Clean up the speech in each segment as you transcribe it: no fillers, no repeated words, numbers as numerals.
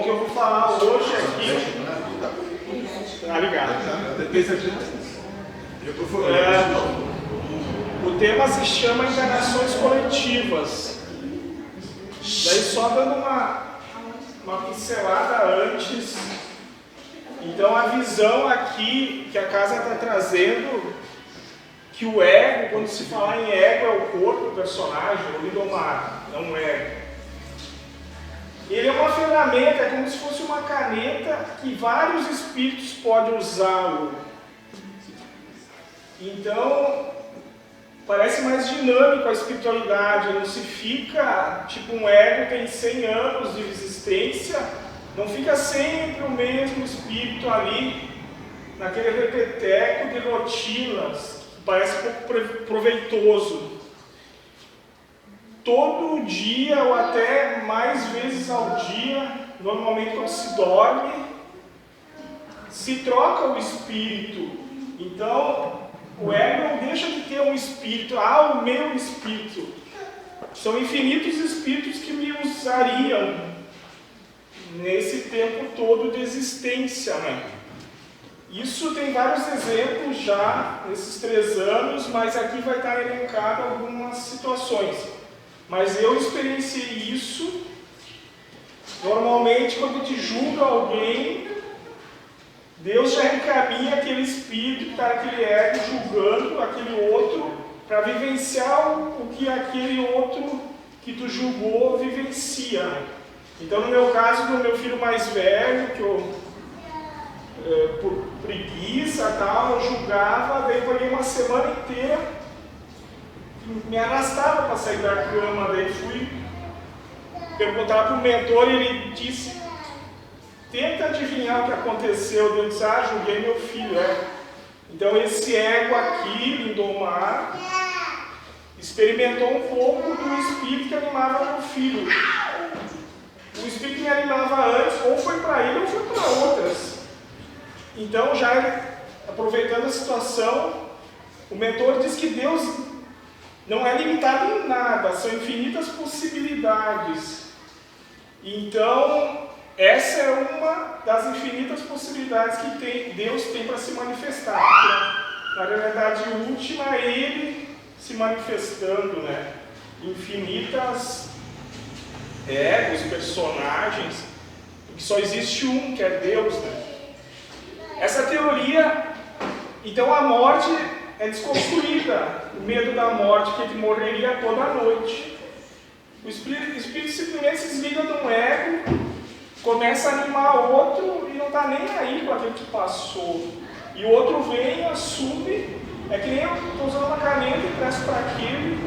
que eu vou falar hoje aqui... Tá ligado? O tema se chama Enganações Coletivas. Daí só dando uma pincelada antes. Então a visão aqui que a casa está trazendo, que o ego, quando se falar em ego, é o corpo do personagem, o Lindomar, não o ego. Ele é uma ferramenta, é como se fosse uma caneta que vários espíritos podem usar. Então, parece mais dinâmico a espiritualidade, não se fica, tipo um ego tem 100 anos de existência, não fica sempre o mesmo espírito ali, naquele repeteco de rotinas, que parece pouco proveitoso. Todo dia, ou até mais vezes ao dia, normalmente quando se dorme, se troca o espírito. Então, o ego não deixa de ter um espírito, o meu espírito. São infinitos espíritos que me usariam nesse tempo todo de existência, né? Isso tem vários exemplos já nesses 3 anos, mas aqui vai estar elencado algumas situações. Mas eu experienciei isso. Normalmente, quando te julga alguém, Deus já encaminha aquele espírito que está naquele ego julgando aquele outro para vivenciar o que aquele outro que tu julgou vivencia. Então, no meu caso, do meu filho mais velho, que eu, por preguiça e tal, eu julgava, daí eu paguei uma semana inteira, me arrastava para sair da cama, daí fui perguntar para o mentor e ele disse: tenta adivinhar o que aconteceu. Eu disse: julguei meu filho. Então esse ego aqui, Lindomar, experimentou um pouco do espírito que animava meu filho. O espírito que me animava antes, ou foi para ele ou foi para outras. Então, já aproveitando a situação, o mentor diz que Deus não é limitado em nada, são infinitas possibilidades. Então, essa é uma das infinitas possibilidades que Deus tem para se manifestar. Porque, na realidade última, é Ele se manifestando, né? Infinitas egos, personagens, porque só existe um, que é Deus, né? Essa teoria, então a morte é desconstruída, o medo da morte, que ele morreria toda noite. O espírito simplesmente se desliga de um ego, começa a animar outro e não está nem aí com aquele que passou. E o outro vem, assume, é que nem eu estou usando uma caneta e presto para aquele.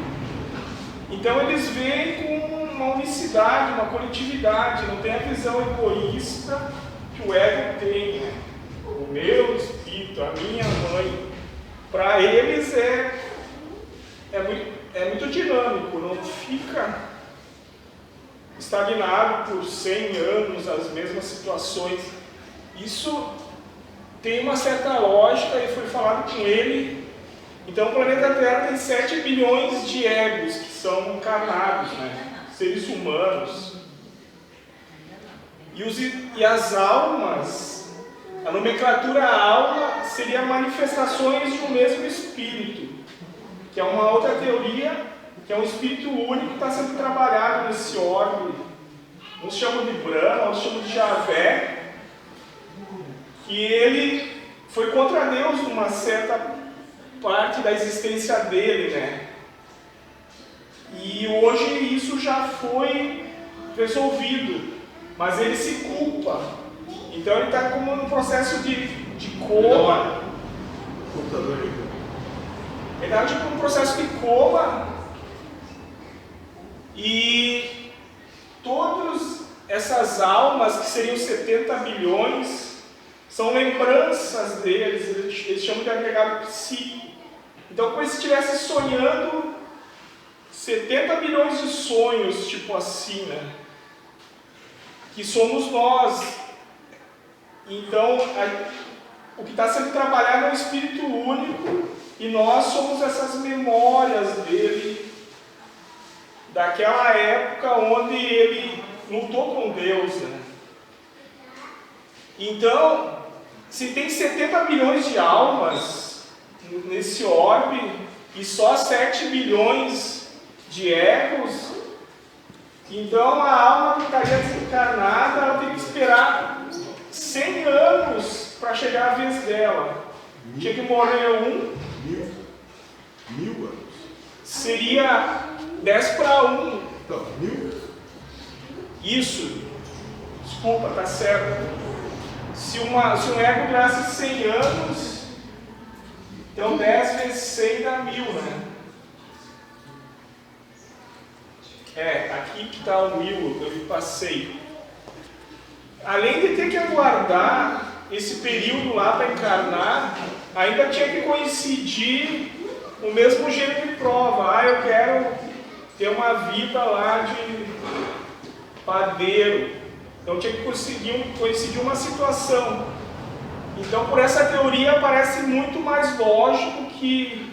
Então eles veem com uma unicidade, uma coletividade, não tem a visão egoísta que o ego tem, né? O meu espírito, a minha mãe. Para eles é muito dinâmico, não fica estagnado por 100 anos as mesmas situações. Isso tem uma certa lógica e foi falado com ele. Então o planeta Terra tem 7 bilhões de egos que são encarnados, né? Seres humanos. E as almas, a nomenclatura alma seria manifestações de um mesmo espírito, que é uma outra teoria, que é um espírito único que está sendo trabalhado nesse orbe. Uns chamam de Brahma, outros chamam de Javé, que ele foi contra Deus numa certa parte da existência dele, né? E hoje isso já foi resolvido, mas ele se culpa. Então ele está como num processo de coma. Ele está tipo num processo de coma. E todas essas almas, que seriam 70 bilhões, são lembranças deles, eles chamam de agregado psíquico. Então, como se estivesse sonhando 70 bilhões de sonhos, tipo assim, né? Que somos nós. Então, o que está sendo trabalhado é um espírito único e nós somos essas memórias dele, daquela época onde ele lutou com Deus, né? Então, se tem 70 bilhões de almas nesse orbe e só 7 bilhões de egos, então a alma que estaria desencarnada, ela tem que esperar 100 anos para chegar a vez dela. Tinha que morrer Mil anos. Seria 10 para 1. Então, 1000. Isso. Desculpa, tá certo. Se um ego durasse 100 anos, então 10 vezes 100 dá 1000, né? Aqui que está o 1000, eu passei. Além de ter que aguardar esse período lá para encarnar, ainda tinha que coincidir o mesmo gênero de prova. Eu quero ter uma vida lá de padeiro. Então tinha que coincidir uma situação. Então, por essa teoria, parece muito mais lógico que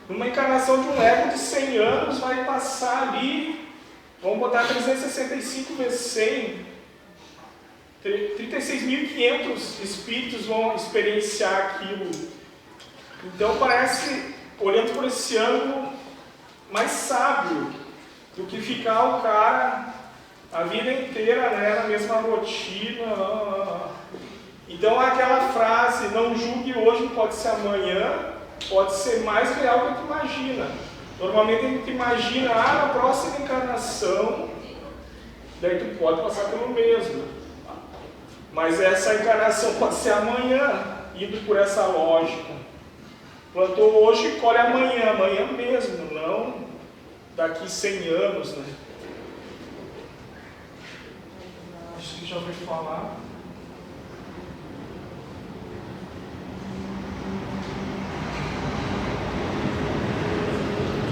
numa encarnação de um ego de 100 anos vai passar ali, vamos botar 365 vezes 100, 36.500 espíritos vão experienciar aquilo. Então parece, olhando por esse ângulo, mais sábio do que ficar o cara a vida inteira, né, na mesma rotina. Então aquela frase, não julgue hoje, pode ser amanhã, pode ser mais real do que tu imagina. Normalmente a gente imagina, na próxima encarnação, daí tu pode passar pelo mesmo. Mas essa encarnação pode ser amanhã, indo por essa lógica. Plantou hoje, colhe amanhã, amanhã mesmo, não daqui 100 anos, né? Acho que já ouvi falar.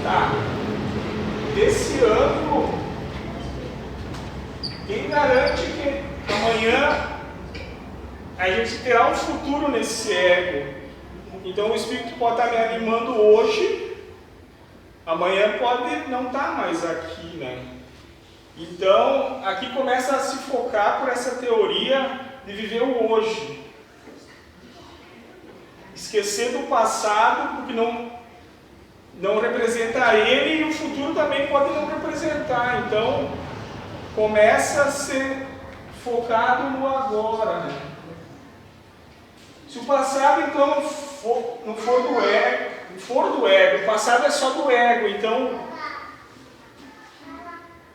Tá. Desse ano, quem garante que amanhã a gente terá um futuro nesse ego? Então o Espírito pode estar me animando hoje, amanhã pode não estar mais aqui, né? Então, aqui começa a se focar por essa teoria de viver o hoje. Esquecer do passado, porque não representa ele, e o futuro também pode não representar. Então, começa a ser focado no agora, né? Se o passado, então, não for do ego, o passado é só do ego, então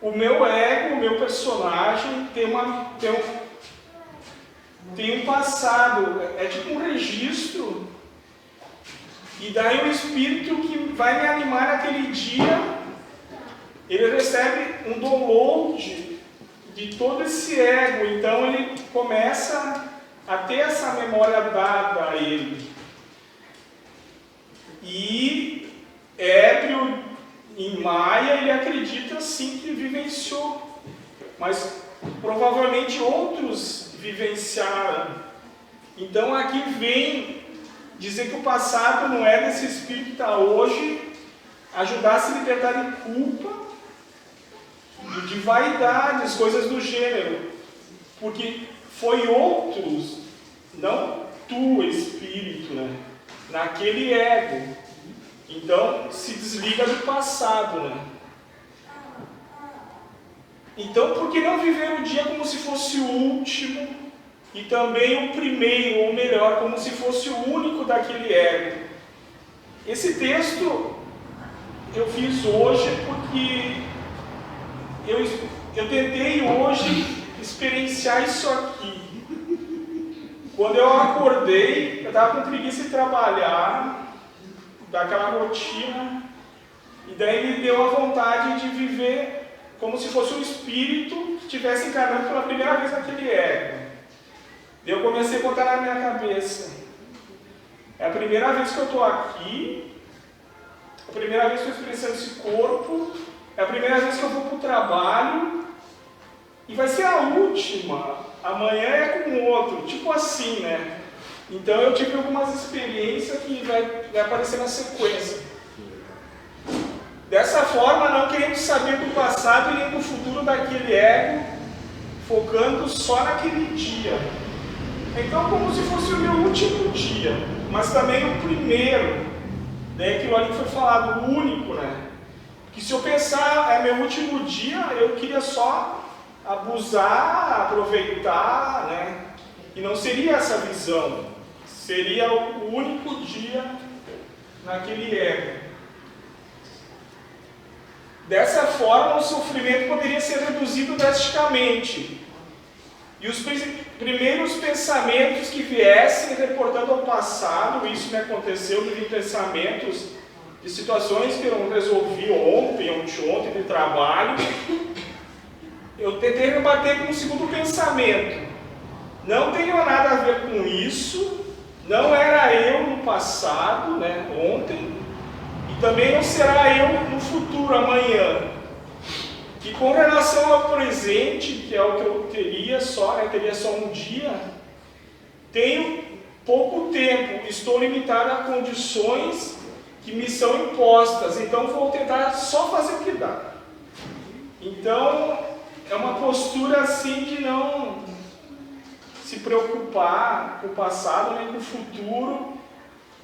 o meu ego, o meu personagem tem um passado, é tipo um registro, e daí o espírito que vai me animar naquele dia, ele recebe um download de todo esse ego, então ele começa a ter essa memória dada a ele. E ébrio em Maia, ele acredita sim que vivenciou, mas provavelmente outros vivenciaram. Então aqui vem dizer que o passado não é desse espírito que está hoje, ajudar a se libertar de culpa, de vaidades, coisas do gênero, porque foi outros, não tu, espírito, né? Naquele ego. Então, se desliga do passado, né? Então, por que não viver o dia como se fosse o último e também o primeiro, ou melhor, como se fosse o único daquele ego? Esse texto eu fiz hoje porque eu tentei hoje experienciar isso aqui. Quando eu acordei, eu estava com preguiça de trabalhar, daquela rotina, e daí me deu a vontade de viver como se fosse um espírito que estivesse encarnando pela primeira vez naquele ego. Eu comecei a botar na minha cabeça, é a primeira vez que eu estou aqui, é a primeira vez que eu estou experienciando esse corpo, é a primeira vez que eu vou para o trabalho, e vai ser a última, amanhã é com outro, tipo assim, né? Então eu tive algumas experiências que vai aparecer na sequência. Dessa forma, não querendo saber do passado e nem do futuro daquele ego, focando só naquele dia. Então, como se fosse o meu último dia, mas também o primeiro, né? Aquilo ali que foi falado, o único, né? Que se eu pensar, é meu último dia, eu queria só abusar, aproveitar, né? E não seria essa visão, seria o único dia naquele ego. Dessa forma, o sofrimento poderia ser reduzido drasticamente. E os primeiros pensamentos que viessem reportando ao passado, isso me aconteceu, de pensamentos de situações que eu não resolvi ontem, anteontem, de trabalho, eu tentei rebater com um segundo pensamento. Não tenho nada a ver com isso, não era eu no passado, né, ontem, e também não será eu no futuro, amanhã. E com relação ao presente, que é o que eu teria só, né, teria só um dia, tenho pouco tempo, estou limitado a condições que me são impostas, então vou tentar só fazer o que dá. Então, é uma postura assim de não se preocupar com o passado nem com o futuro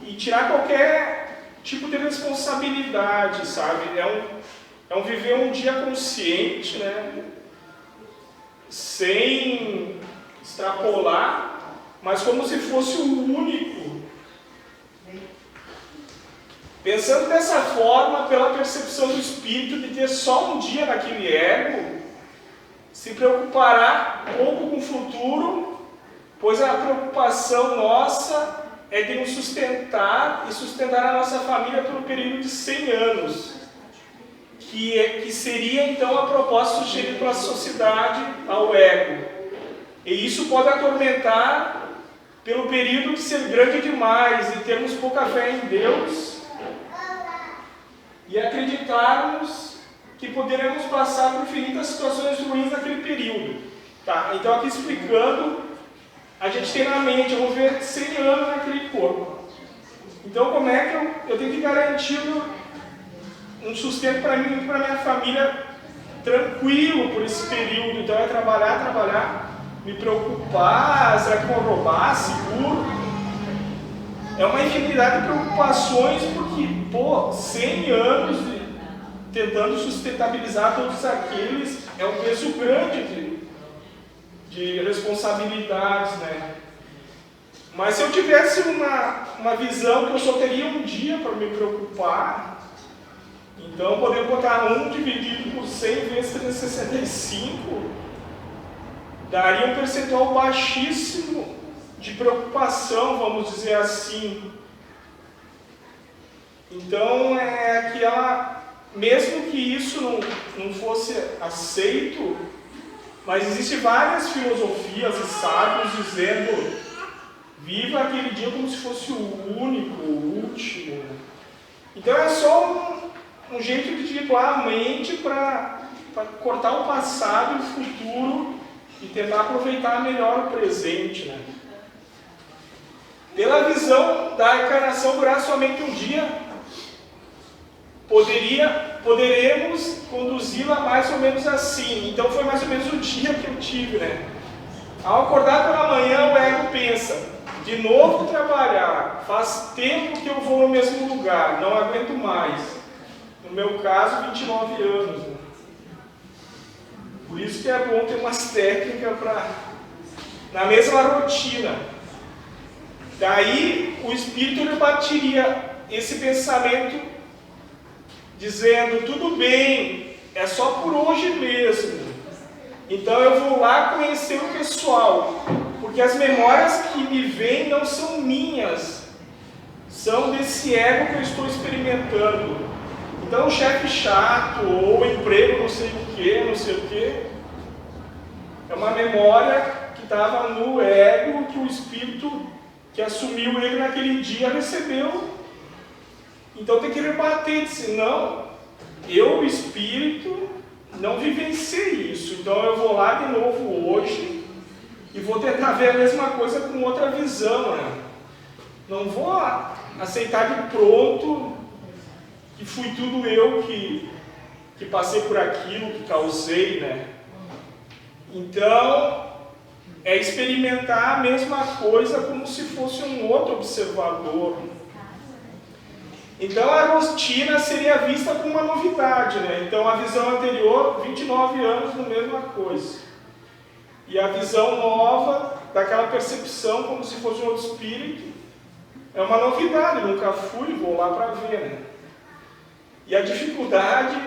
e tirar qualquer tipo de responsabilidade, sabe? É um viver um dia consciente, né? Sem extrapolar, mas como se fosse o único. Pensando dessa forma, pela percepção do espírito de ter só um dia naquele ego, se preocupará pouco com o futuro, pois a preocupação nossa é de nos sustentar e sustentar a nossa família por um período de 100 anos, que seria então a proposta sugerida pela sociedade ao ego. E isso pode atormentar pelo período de ser grande demais e termos pouca fé em Deus e acreditarmos que poderemos passar por infinitas situações ruins naquele período. Tá? Então aqui explicando, a gente tem na mente, eu vou ver 100 anos naquele corpo. Então como é que eu tenho que garantir um sustento para mim e para minha família tranquilo por esse período? Então é trabalhar, me preocupar, será que vão roubar, seguro? É uma infinidade de preocupações, porque, 100 anos tentando sustentabilizar todos aqueles, é um peso grande de responsabilidades, né? Mas se eu tivesse uma visão que eu só teria um dia para me preocupar, então poder botar 1 dividido por 100 vezes 365, daria um percentual baixíssimo de preocupação, vamos dizer assim. Então é aquela, mesmo que isso não fosse aceito, mas existem várias filosofias e sábios dizendo: viva aquele dia como se fosse o único, o último. Então é só um jeito de driblar a mente para cortar o passado e o futuro e tentar aproveitar melhor o presente, né? Pela visão da encarnação durar somente um dia, poderemos conduzi-la mais ou menos assim. Então foi mais ou menos o dia que eu tive, né? Ao acordar pela manhã, o ego pensa: de novo trabalhar, faz tempo que eu vou no mesmo lugar, não aguento mais. No meu caso, 29 anos. Né? Por isso que é bom ter umas técnicas na mesma rotina. Daí o espírito rebatiria esse pensamento dizendo: tudo bem, é só por hoje mesmo. Então eu vou lá conhecer o pessoal, porque as memórias que me vêm não são minhas, são desse ego que eu estou experimentando. Então o chefe chato, ou o emprego não sei o que, é uma memória que estava no ego, que o espírito que assumiu ele naquele dia recebeu. Então tem que rebater, dizer: não, eu, espírito, não vivenciei isso, então eu vou lá de novo hoje e vou tentar ver a mesma coisa com outra visão, né? Não vou aceitar de pronto que fui tudo eu que passei por aquilo, que causei, né? Então, é experimentar a mesma coisa como se fosse um outro observador. Então a rotina seria vista como uma novidade, né? Então a visão anterior, 29 anos na mesma coisa. E a visão nova, daquela percepção como se fosse um outro espírito, é uma novidade, nunca fui, vou lá para ver, né? E a dificuldade,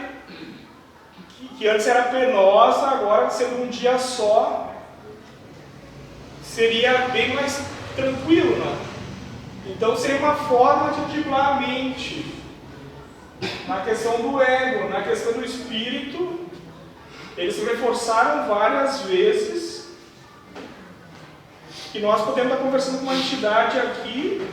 que antes era penosa, agora sendo um dia só, seria bem mais tranquilo, né? Então seria uma forma de driblar a mente na questão do ego, na questão do espírito. Eles reforçaram várias vezes que nós podemos estar conversando com uma entidade aqui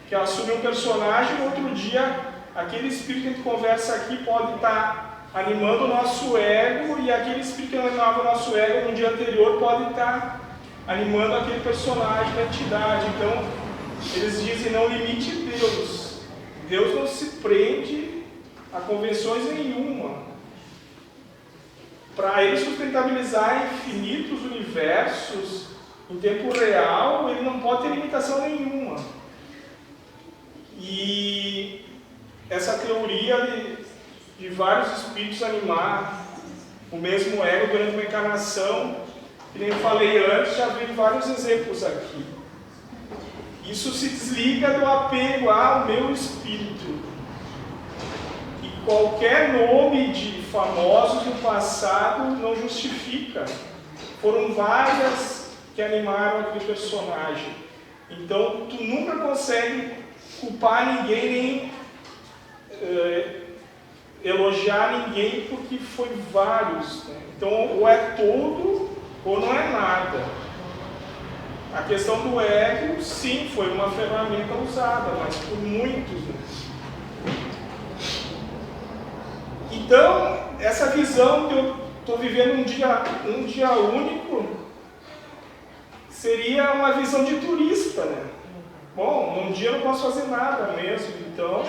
que assume um personagem, no outro dia aquele espírito que a gente conversa aqui pode estar animando o nosso ego, e aquele espírito que animava o nosso ego no dia anterior pode estar animando aquele personagem da entidade. Então eles dizem: não limite Deus. Deus não se prende a convenções nenhuma. Para ele sustentabilizar infinitos universos em tempo real, ele não pode ter limitação nenhuma. E essa teoria de vários espíritos animar o mesmo ego durante uma encarnação, que nem eu falei antes, já vi vários exemplos aqui. Isso se desliga do apego ao meu espírito. E qualquer nome de famosos no passado não justifica. Foram várias que animaram aquele personagem. Então, tu nunca consegue culpar ninguém, nem elogiar ninguém, porque foi vários, né? Então, ou é todo ou não é nada. A questão do ego, sim, foi uma ferramenta usada, mas por muitos, né? Então, essa visão que eu estou vivendo um dia único, seria uma visão de turista, né? Bom, num dia eu não posso fazer nada mesmo, então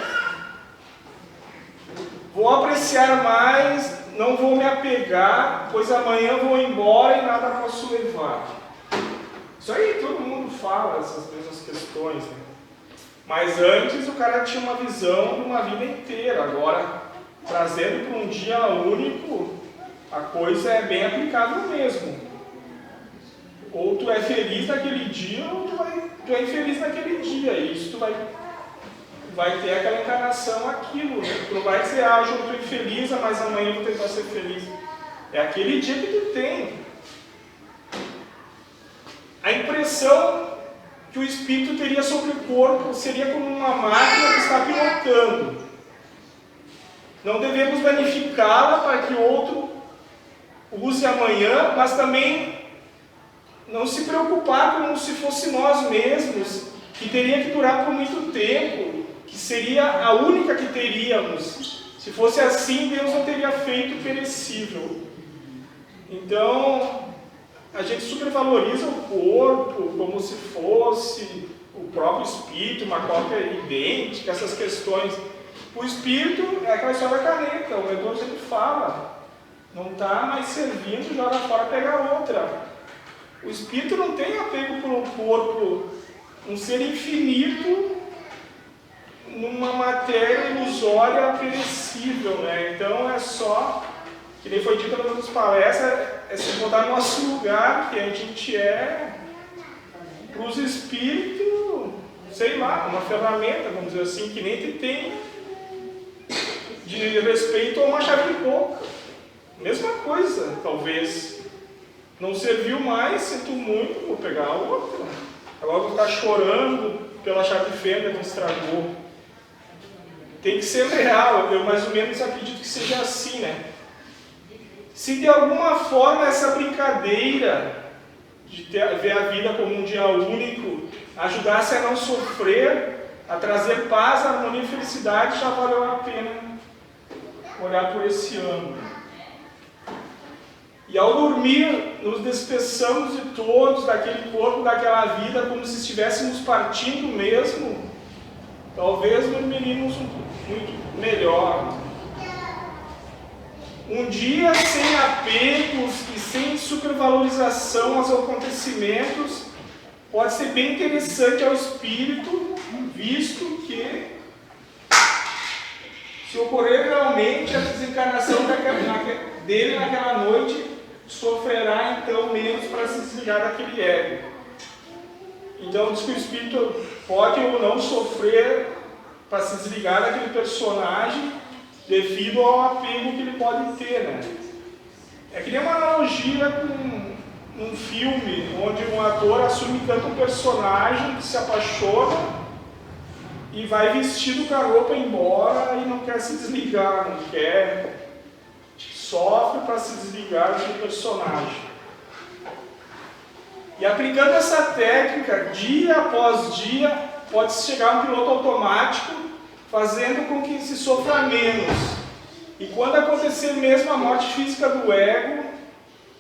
vou apreciar mais, não vou me apegar, pois amanhã eu vou embora e nada posso levar. Isso aí todo mundo fala, essas mesmas questões, né? Mas antes o cara tinha uma visão de uma vida inteira. Agora, trazendo para um dia único, a coisa é bem aplicável mesmo. Ou tu é feliz naquele dia, ou tu é infeliz naquele dia. E isso tu vai ter aquela encarnação, aquilo, né? Tu não vai dizer: hoje eu estou infeliz, mas amanhã eu vou tentar ser feliz. É aquele dia que tu tem. A impressão que o espírito teria sobre o corpo seria como uma máquina que está pilotando. Não devemos danificá-la para que o outro use amanhã, mas também não se preocupar como se fosse nós mesmos, que teria que durar por muito tempo, que seria a única que teríamos. Se fosse assim, Deus não teria feito perecível. Então, a gente supervaloriza o corpo como se fosse o próprio espírito, uma cópia idêntica, essas questões. O espírito é aquela história da caneta, o mentor sempre fala: não está mais servindo, joga fora, pega outra. O espírito não tem apego pelo corpo, um ser infinito numa matéria ilusória perecível, né? Então é só, que nem foi dito nas outras palestras, é se botar no nosso lugar, que a gente é, para os espíritos, sei lá, uma ferramenta, vamos dizer assim, que nem te tem de respeito a uma chave de boca. Mesma coisa, talvez. Não serviu mais, sinto muito, vou pegar a outra. Agora vou ficar chorando pela chave de fenda que estragou. Tem que ser real, eu mais ou menos acredito que seja assim, né? Se de alguma forma essa brincadeira de ver a vida como um dia único ajudasse a não sofrer, a trazer paz, harmonia e felicidade, já valeu a pena olhar por esse ângulo. E ao dormir, nos despeçamos de todos, daquele corpo, daquela vida, como se estivéssemos partindo mesmo. Talvez dormiríamos muito melhor. Um dia sem apegos e sem supervalorização aos acontecimentos, pode ser bem interessante ao espírito, visto que, se ocorrer realmente a desencarnação dele naquela noite, sofrerá então menos para se desligar daquele ego. Então diz que o espírito pode ou não sofrer para se desligar daquele personagem devido ao apego que ele pode ter, né? É que nem uma analogia com um filme onde um ator assume tanto um personagem que se apaixona e vai vestido com a roupa embora e não quer se desligar, não quer, sofre para se desligar daquele personagem. E aplicando essa técnica, dia após dia, pode-se chegar a um piloto automático, fazendo com que se sofra menos. E quando acontecer mesmo a morte física do ego,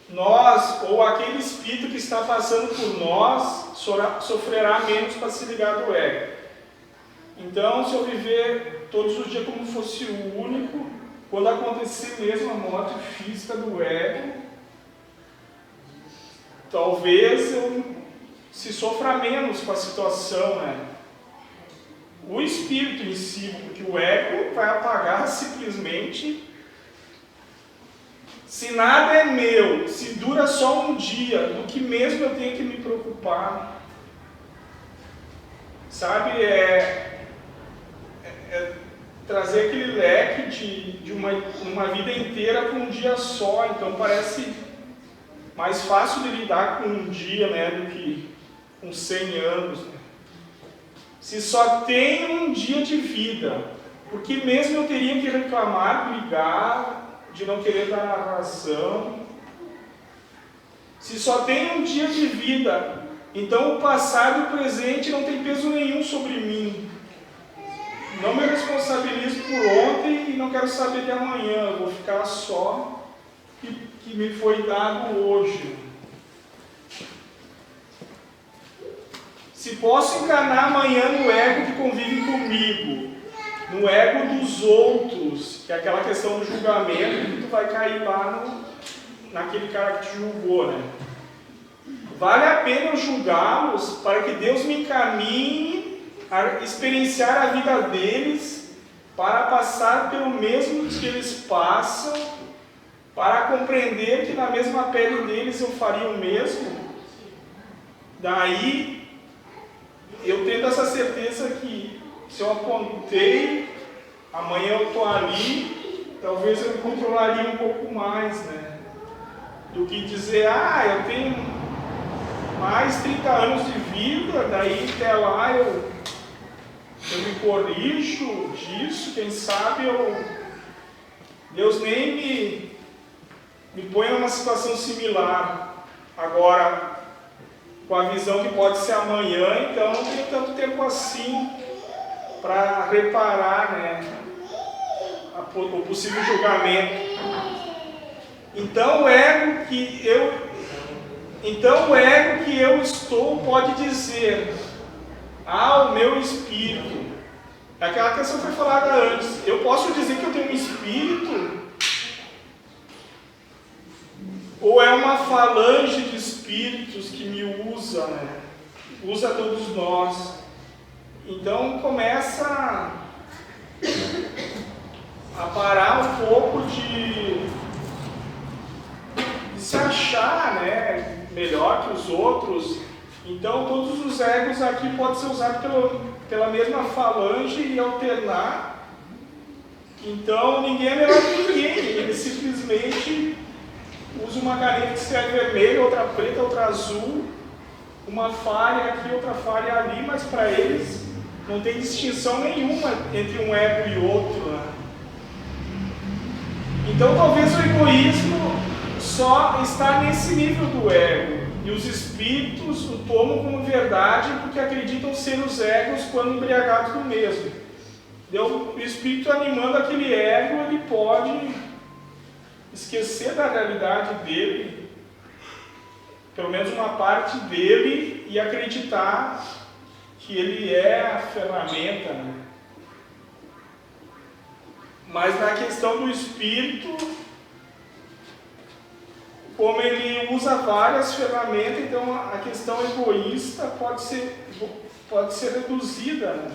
nós, ou aquele espírito que está passando por nós, sofrerá menos para se ligar do ego. Então, se eu viver todos os dias como fosse o único, quando acontecer mesmo a morte física do ego, talvez eu se sofra menos com a situação, né? O espírito em si, porque o ego vai apagar simplesmente. Se nada é meu, se dura só um dia, do que mesmo eu tenho que me preocupar? Sabe, trazer aquele leque de uma vida inteira com um dia só. Então parece mais fácil de lidar com um dia, né, do que com 100 anos. Né? Se só tem um dia de vida, porque mesmo eu teria que reclamar, brigar, de não querer dar a razão. Se só tem um dia de vida, então o passado e o presente não tem peso nenhum sobre mim. Não me responsabilizo por ontem e não quero saber de amanhã. Eu vou ficar só que me foi dado hoje. Se posso encarnar amanhã no ego que convive comigo, no ego dos outros, que é aquela questão do julgamento, que tu vai cair lá naquele cara que te julgou, né? Vale a pena eu julgá-los para que Deus me encaminhe a experienciar a vida deles, para passar pelo mesmo que eles passam, para compreender que na mesma pele deles eu faria o mesmo? Daí, eu tendo essa certeza que se eu apontei, amanhã eu estou ali, talvez eu me controlaria um pouco mais, né? Do que dizer, eu tenho mais 30 anos de vida, daí até lá eu me corrijo disso, quem sabe Deus nem me põe numa situação similar. Agora, com a visão que pode ser amanhã, então não tenho tanto tempo assim para reparar, né, o possível julgamento. Então o ego que eu estou pode dizer, o meu espírito, aquela questão foi falada antes, eu posso dizer que eu tenho um espírito? Ou é uma falange de espíritos que me usa, né? Usa todos nós. Então começa a parar um pouco de se achar, né, melhor que os outros. Então todos os egos aqui podem ser usados pela mesma falange e alternar. Então ninguém é melhor que ninguém, ele simplesmente usa uma caneta que escreve vermelho, outra preta, outra azul, uma falha aqui, outra falha ali, mas para eles não tem distinção nenhuma entre um ego e outro. Né? Então talvez o egoísmo só está nesse nível do ego, e os espíritos o tomam como verdade porque acreditam ser os egos quando embriagados do mesmo. O espírito animando aquele ego, ele pode esquecer da realidade dele, pelo menos uma parte dele, e acreditar que ele é a ferramenta, né? Mas na questão do espírito, como ele usa várias ferramentas, então a questão egoísta pode ser reduzida, né?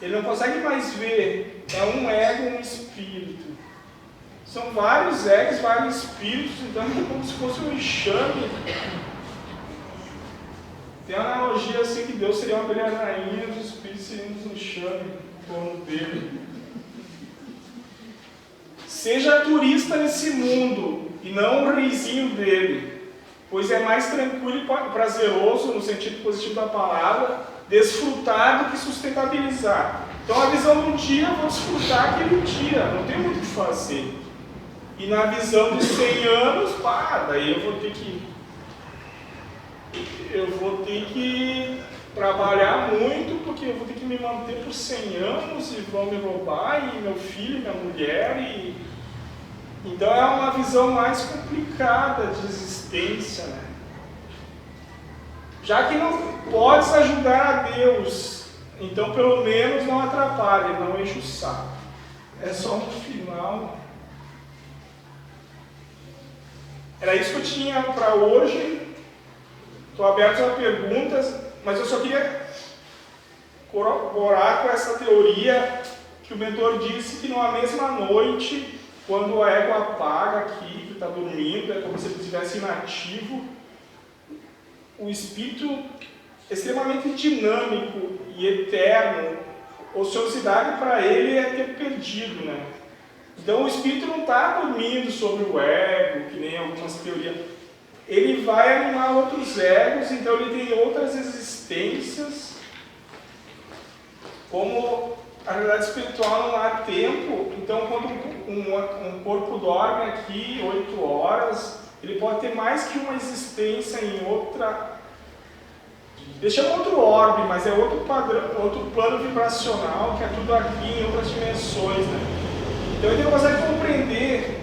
Ele não consegue mais ver, é um ego, um espírito. São vários egos, vários espíritos, então é como se fosse um enxame. Tem uma analogia assim que Deus seria uma abelha rainha e os espíritos seriam um enxame em torno dele. Seja turista nesse mundo e não o reizinho dele, pois é mais tranquilo e prazeroso, no sentido positivo da palavra, desfrutar do que sustentabilizar. Então a visão do dia, eu vou desfrutar aquele dia, não tem muito o que fazer. E na visão de 100 anos, daí eu vou ter que trabalhar muito, porque eu vou ter que me manter por 100 anos e vão me roubar, e meu filho, minha mulher, Então é uma visão mais complicada de existência, né? Já que não podes ajudar a Deus, então pelo menos não atrapalhe, não enche o saco. É só um final. Era isso que eu tinha para hoje. Estou aberto a perguntas, mas eu só queria corroborar com essa teoria que o mentor disse que numa mesma noite, quando o ego apaga aqui, que está dormindo, é como se ele estivesse inativo, o espírito extremamente dinâmico e eterno, ociosidade para ele é ter perdido, né? Então o espírito não está dormindo sobre o ego, que nem algumas teorias. Ele vai animar outros egos, então ele tem outras existências. Como a realidade espiritual não há tempo, então quando um corpo dorme aqui 8 horas, ele pode ter mais que uma existência em outra. Deixa outro orbe, mas é outro padrão, outro plano vibracional, que é tudo aqui em outras dimensões, né? Então ele não consegue compreender,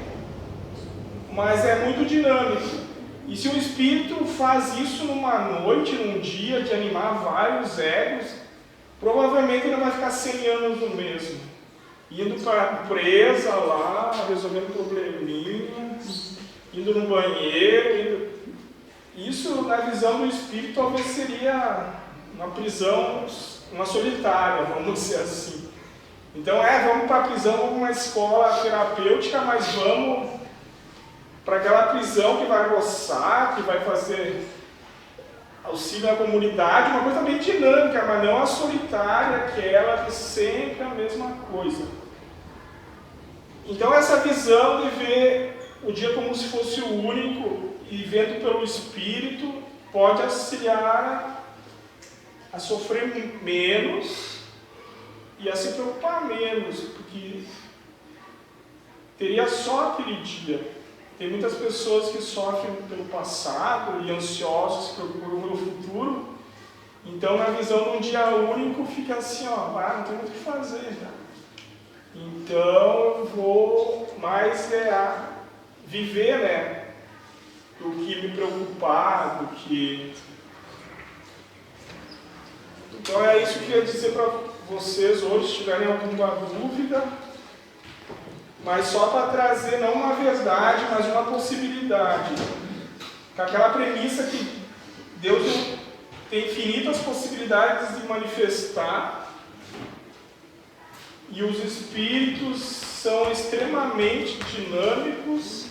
mas é muito dinâmico. E se o espírito faz isso numa noite, num dia, de animar vários egos, provavelmente ele vai ficar 100 anos no mesmo. Indo para a presa lá, resolvendo probleminha, indo no banheiro. Isso, na visão do espírito, talvez seria uma prisão, uma solitária, vamos dizer assim. Então vamos para a prisão, vamos para uma escola terapêutica, mas vamos para aquela prisão que vai roçar, que vai fazer auxílio à comunidade, uma coisa bem dinâmica, mas não a solitária, aquela de sempre a mesma coisa. Então essa visão de ver o dia como se fosse o único e vendo pelo espírito pode auxiliar a sofrer menos e a se preocupar menos, porque teria só aquele dia. Tem muitas pessoas que sofrem pelo passado e ansiosos, se preocupam pelo futuro. Então, na visão de um dia único, fica assim, não tem muito o que fazer já. Então, eu vou mais viver, né, do que me preocupar, do que... Então, é isso que eu queria dizer para vocês hoje, se tiverem alguma dúvida. Mas só para trazer não uma verdade, mas uma possibilidade. Com aquela premissa que Deus tem infinitas possibilidades de manifestar e os espíritos são extremamente dinâmicos,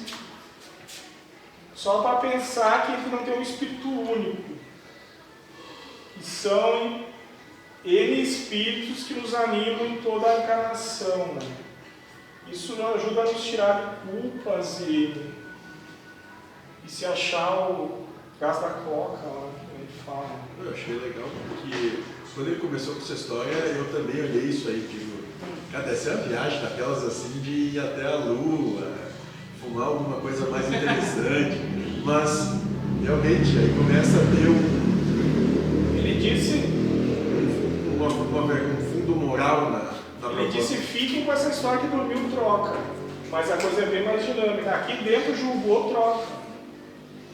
só para pensar que a gente não tem um espírito único. E são N espíritos que nos animam em toda a encarnação, né? Isso nos ajuda a nos tirar de culpas e se achar o gás da coca, lá, que a gente fala. Eu achei legal porque quando ele começou com essa história, eu também olhei isso aí, tipo, deve ser uma viagem daquelas assim de ir até a Lua, fumar alguma coisa mais interessante, mas realmente aí começa a ter Ele disse um fundo moral na Ele disse, fiquem com essa história que dormiu troca, mas a coisa é bem mais dinâmica. Aqui dentro julgou troca.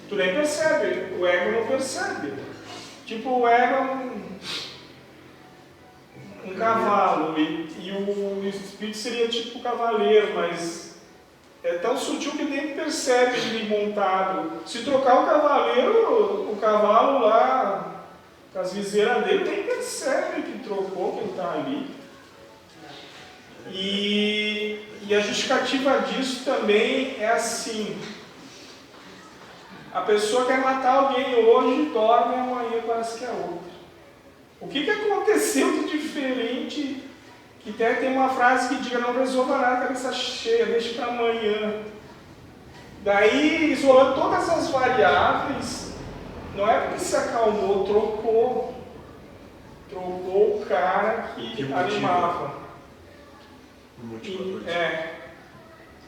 Tu nem percebe, o ego não percebe. Tipo, o ego é um cavalo, e o espírito seria tipo o cavaleiro, mas É tão sutil que nem percebe ele montado. Se trocar o cavaleiro, o cavalo lá, com as viseiras dele, nem percebe que trocou, que ele está ali. E a justificativa disso também é assim. A pessoa quer matar alguém hoje, dorme, amanhã parece que é outra. O que aconteceu de diferente? Que até tem uma frase que diga: não resolva nada, cabeça cheia, deixe para amanhã. Daí, isolando todas as variáveis, não é porque se acalmou, trocou o cara que animava.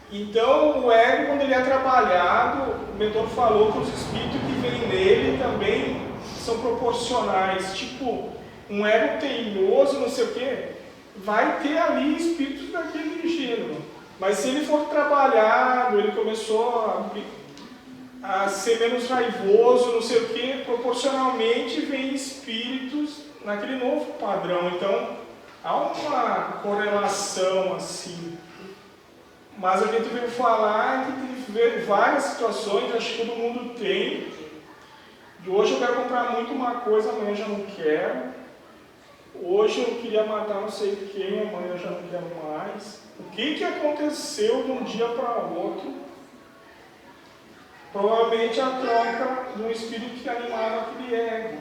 Então, o ego, quando ele é trabalhado, o mentor falou que os espíritos que vêm nele também são proporcionais. Tipo, um ego teimoso, não sei o quê, vai ter ali espíritos daquele gênero. Mas se ele for trabalhado, ele começou a ser menos raivoso, não sei o quê, proporcionalmente vem espíritos naquele novo padrão. Então, há uma correlação assim. Mas a gente veio falar que tem várias situações, acho que todo mundo tem. De hoje eu quero comprar muito uma coisa, amanhã eu já não quero. Hoje eu queria matar não sei quem, amanhã eu já não quero mais. O que aconteceu de um dia para outro? Provavelmente a troca de um espírito que animava aquele ego.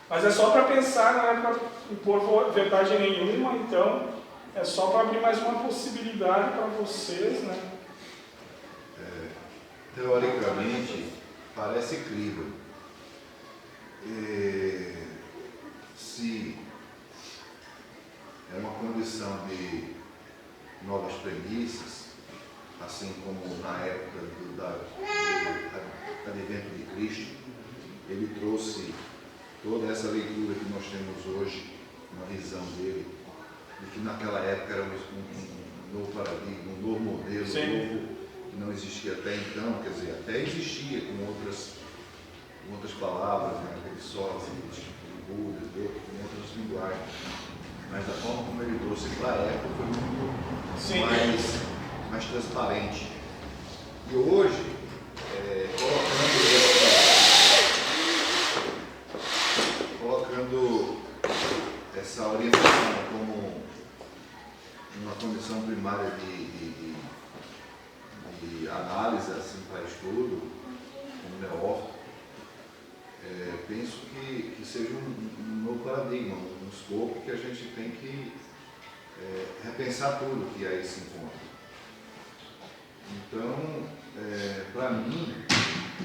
Mas é só para pensar, não é para impor verdade nenhuma, então é só para abrir mais uma possibilidade para vocês, né? Teoricamente, parece crível. Se é uma condição de novas premissas, assim como na época do advento de Cristo, ele trouxe toda essa leitura que nós temos hoje, uma visão dele, de que naquela época era um novo paradigma, um novo modelo, novo, que não existia até então, quer dizer, até existia com outras palavras, né, aquele só, de Buda, com outras linguagens. Mas da forma como ele trouxe para a época foi muito mais transparente. E hoje, colocando essa orientação como uma condição primária de análise assim, para estudo, como neófito, penso que seja um novo paradigma, um escopo que a gente tem que repensar tudo que aí se encontra. Então, para mim,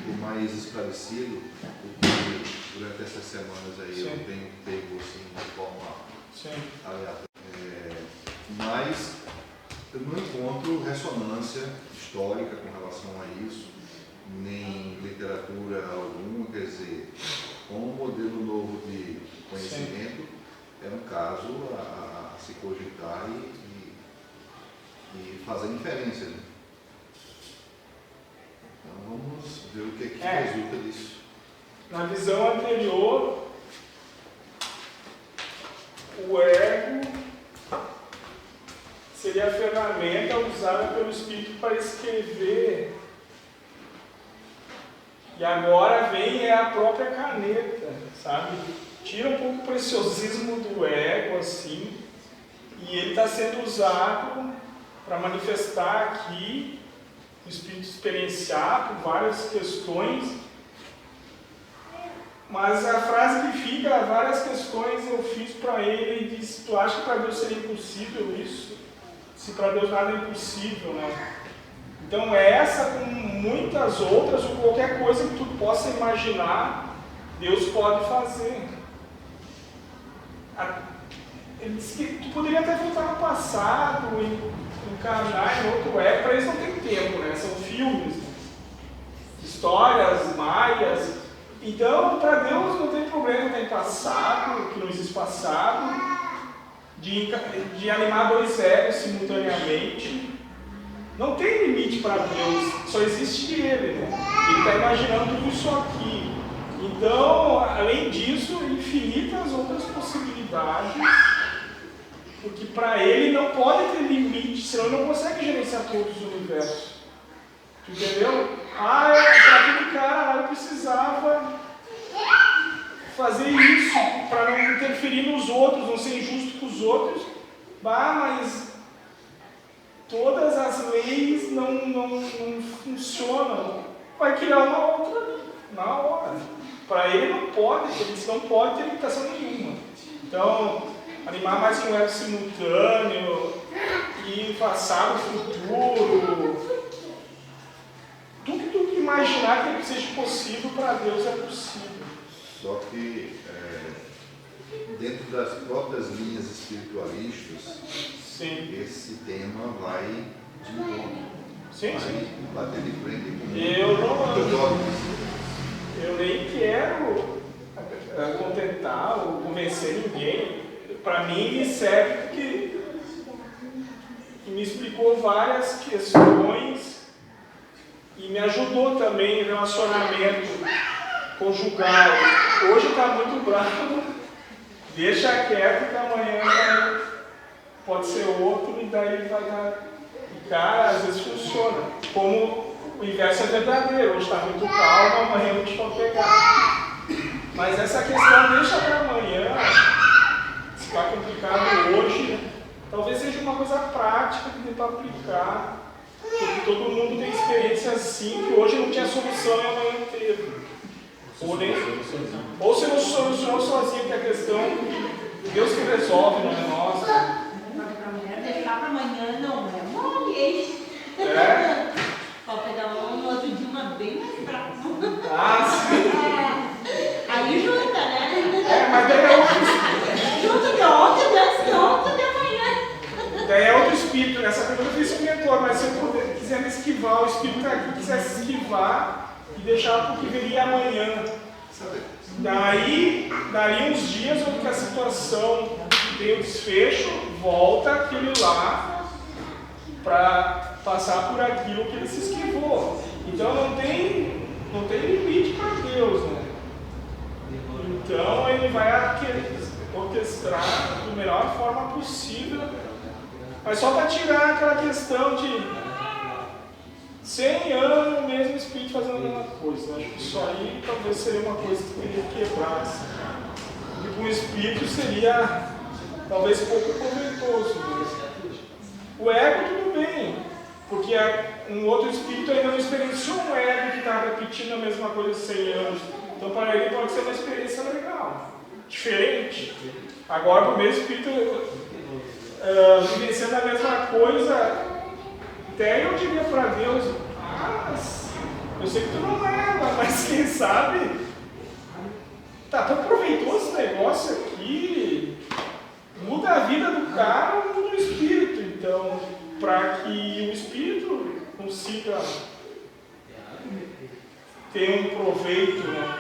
o mais esclarecido, o que durante essas semanas aí eu tenho pego assim, de forma aleatória, mas eu não encontro ressonância histórica com relação a isso, nem literatura alguma, quer dizer, como um modelo novo de conhecimento, é um caso a se cogitar e fazer inferência. Né? Então vamos ver o que resulta disso. Na visão anterior, o ego seria a ferramenta usada pelo Espírito para escrever. E agora vem a própria caneta, sabe? Tira um pouco o preciosismo do ego, assim, e ele está sendo usado para manifestar aqui, o Espírito experienciar por várias questões. Mas a frase que fica, várias questões eu fiz para ele e disse: tu acha que para Deus seria impossível isso? Se para Deus nada é impossível, né? Então essa, com muitas outras, ou qualquer coisa que tu possa imaginar, Deus pode fazer. Ele disse que tu poderia até voltar no passado, encarnar em outro ego, para eles não tem tempo, né? São filmes, histórias, maias. Então, para Deus não tem problema, tem passado, que não existe passado, de animar dois egos simultaneamente. Não tem limite para Deus, só existe Ele, né? Ele está imaginando tudo isso aqui. Então, além disso, infinitas outras possibilidades Porque para ele não pode ter limite, senão ele não consegue gerenciar todos os universos. Entendeu? Para aquele cara eu precisava fazer isso para não interferir nos outros, não ser injusto com os outros. Mas todas as leis não funcionam. Vai criar uma outra ali, na hora. Para ele não pode, eles não podem ter limitação nenhuma. Então, animar mais que um ego simultâneo, e passado, futuro, tudo que imaginar que seja possível para Deus é possível. Só que dentro das próprias linhas espiritualistas, Sim. esse tema vai de encontro. Sim, vai sim. bater de frente com Eu nem quero contentar ou convencer ninguém. Para mim, me serve porque me explicou várias questões e me ajudou também em relacionamento conjugal. Hoje está muito bravo, deixa quieto que amanhã pode ser outro e daí vai dar. E cara, às vezes funciona. Como o inverso é verdadeiro, hoje está muito calmo, amanhã não te pode pegar. Mas essa questão deixa para amanhã, se está complicado hoje, talvez seja uma coisa prática que dê para aplicar, porque todo mundo tem experiência assim, que hoje não tinha solução e amanhã teve. Ou se não solucionou sozinho, que é a questão, Deus que resolve, não é nós. Para mulher deixar para amanhã não é mole, hein? É? Pode pegar no outro dia uma bem mais brava. Ah, sim. Aí junta, né? Mas daí é outro espírito. Junta de ontem, de antes de ontem, de amanhã. Daí é outro espírito. Nessa pergunta eu fiz com o mentor, mas se eu quiser me esquivar, o espírito está aqui, quiser se esquivar e deixar para o que viria amanhã. Daí uns dias onde a situação tem o desfecho, volta aquele lá para passar por aquilo que ele se esquivou. Então não tem limite para Deus, né? Então ele vai orquestrar da melhor forma possível, mas só para tirar aquela questão de 100 anos o mesmo espírito fazendo a mesma coisa. Acho que isso aí talvez seria uma coisa que teria que quebrar. Assim. E com o espírito seria talvez pouco proveitoso mesmo. O ego tudo bem, porque um outro espírito ainda não experienciou um ego que está repetindo a mesma coisa há 100 anos. Então para ele pode ser uma experiência legal, diferente. Agora para o mesmo espírito vivenciando a mesma coisa, até eu diria para Deus, eu sei que tu não é, mas quem sabe, tá tão proveitoso esse negócio aqui, muda a vida do cara, muda o espírito. Então, para que o espírito consiga ter um proveito, né?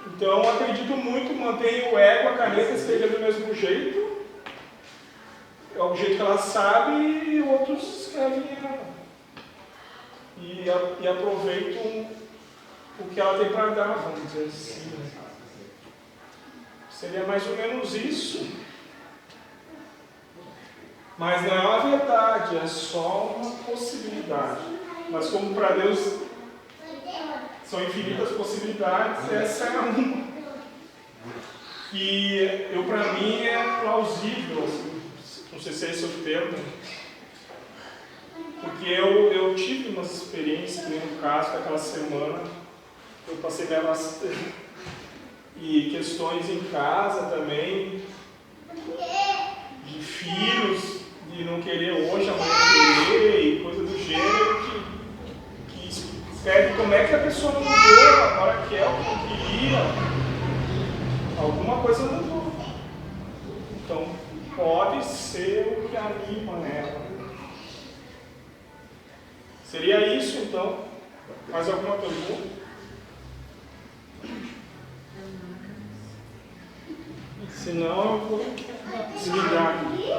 Então, acredito muito, mantenho o ego, a caneta escrevendo do mesmo jeito, é o jeito que ela sabe, e outros escrevem ela. E aproveitam o que ela tem para dar, vamos dizer assim. Né? Seria mais ou menos isso. Mas não é uma verdade, é só uma possibilidade. Mas como para Deus são infinitas possibilidades, essa é uma. E para mim é plausível, assim, não sei se é esse o termo, porque eu tive umas experiências, no caso daquela semana, eu passei nelas e questões em casa também, de filhos, de não querer hoje, amanhã querer, e coisa do gênero, que escreve como é que a pessoa não mudou, agora quer o que não queria. Alguma coisa mudou. Então, pode ser o que anima ela. Seria isso, então? Mais alguma pergunta? Se não, eu vou desligar aqui.